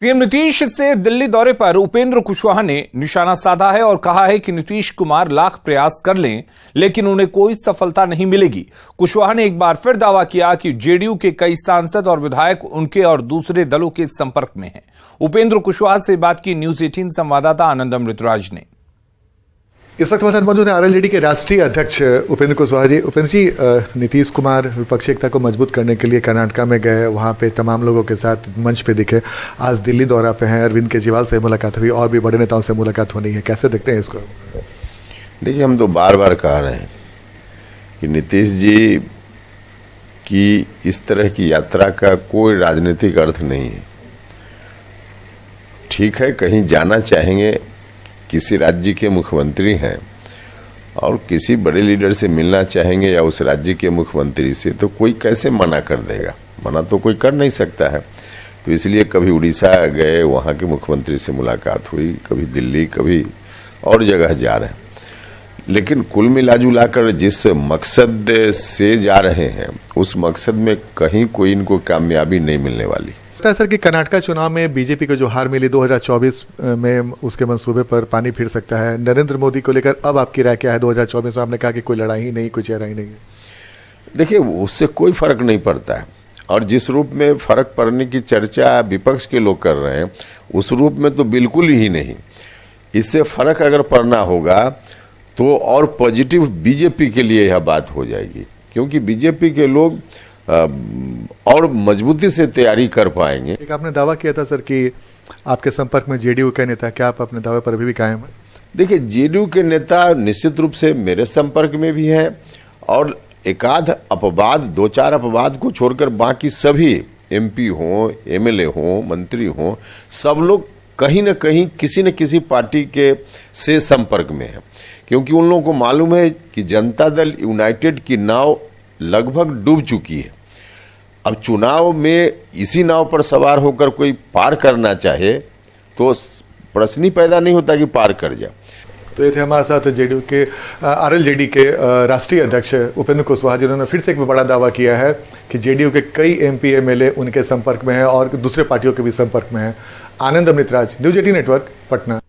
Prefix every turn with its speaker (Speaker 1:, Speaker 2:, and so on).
Speaker 1: CM Nitish से दिल्ली दौरे पर उपेंद्र कुशवाहा ने निशाना साधा है और कहा है कि नीतीश कुमार लाख प्रयास कर लें लेकिन उन्हें कोई सफलता नहीं मिलेगी। कुशवाहा ने एक बार फिर दावा किया कि जेडीयू के कई सांसद और विधायक उनके और दूसरे दलों के संपर्क में हैं। उपेंद्र कुशवाहा से बात की न्यूज 18 संवाददाता आनंद अमृतराज ने।
Speaker 2: इस वक्त हमारे साथ मौजूद है आरएलजेडी के राष्ट्रीय अध्यक्ष उपेंद्र कुशवाहा जी। उपेंद्र जी, नीतीश कुमार विपक्षी एकता को मजबूत करने के लिए कर्नाटका में गए, वहाँ पे तमाम लोगों के साथ मंच पे दिखे। आज दिल्ली दौरा पे हैं, अरविंद केजरीवाल से मुलाकात हुई और भी बड़े नेताओं से मुलाकात होनी है। कैसे देखते हैं इसको?
Speaker 3: देखिए, हम तो बार बार कह रहे हैं कि नीतीश जी की इस तरह की यात्रा का कोई राजनीतिक अर्थ नहीं है। ठीक है, कहीं जाना चाहेंगे, किसी राज्य के मुख्यमंत्री हैं और किसी बड़े लीडर से मिलना चाहेंगे या उस राज्य के मुख्यमंत्री से, तो कोई कैसे मना कर देगा? मना तो कोई कर नहीं सकता है। तो इसलिए कभी उड़ीसा गए, वहाँ के मुख्यमंत्री से मुलाकात हुई, कभी दिल्ली, कभी और जगह जा रहे हैं। लेकिन कुल मिलाजुलाकर जिस मकसद से जा रहे हैं, उस मकसद में कहीं कोई इनको कामयाबी नहीं मिलने वाली।
Speaker 2: सर कि कर्नाटका चुनाव में बीजेपी को जो हार मिली 2024 में, उसके मंसूबे पर पानी फिर सकता है। नरेंद्र मोदी को लेकर अब आपकी राय क्या है? 2024 में आपने कहा कि कोई लड़ाई ही नहीं, कोई चेहरा ही नहीं है।
Speaker 3: देखिए, उससे कोई फर्क नहीं पड़ता है और जिस रूप में फर्क पड़ने की चर्चा विपक्ष के लोग कर रहे हैं, उस रूप में तो बिल्कुल ही नहीं। इससे फर्क अगर पड़ना होगा तो और पॉजिटिव बीजेपी के लिए यह बात हो जाएगी, क्योंकि बीजेपी के लोग और मजबूती से तैयारी कर पाएंगे।
Speaker 2: एक आपने दावा किया था सर कि आपके संपर्क में जेडीयू के नेता, क्या आप अपने दावे पर अभी भी कायम हैं?
Speaker 3: देखिए, जेडीयू के नेता निश्चित रूप से मेरे संपर्क में भी हैं और एकाध अपवाद, दो चार अपवाद को छोड़कर बाकी सभी एमपी हों, एमएलए हों, मंत्री हों, सब लोग कहीं न कहीं किसी न किसी पार्टी के से संपर्क में है, क्योंकि उन लोगों को मालूम है कि जनता दल यूनाइटेड की नाव लगभग डूब चुकी है। अब चुनाव में इसी नाव पर सवार होकर कोई पार करना चाहे तो प्रश्न ही पैदा नहीं होता कि पार कर जाए।
Speaker 2: तो ये थे हमारे साथ जेडीयू के आरएलजेडी के राष्ट्रीय अध्यक्ष उपेंद्र कुशवाहा, जिन्होंने फिर से एक बड़ा दावा किया है कि जेडीयू के कई एमपी एमएलए उनके संपर्क में है और दूसरे पार्टियों के भी संपर्क में है। आनंद अमृतराज, न्यूज 18 नेटवर्क, पटना।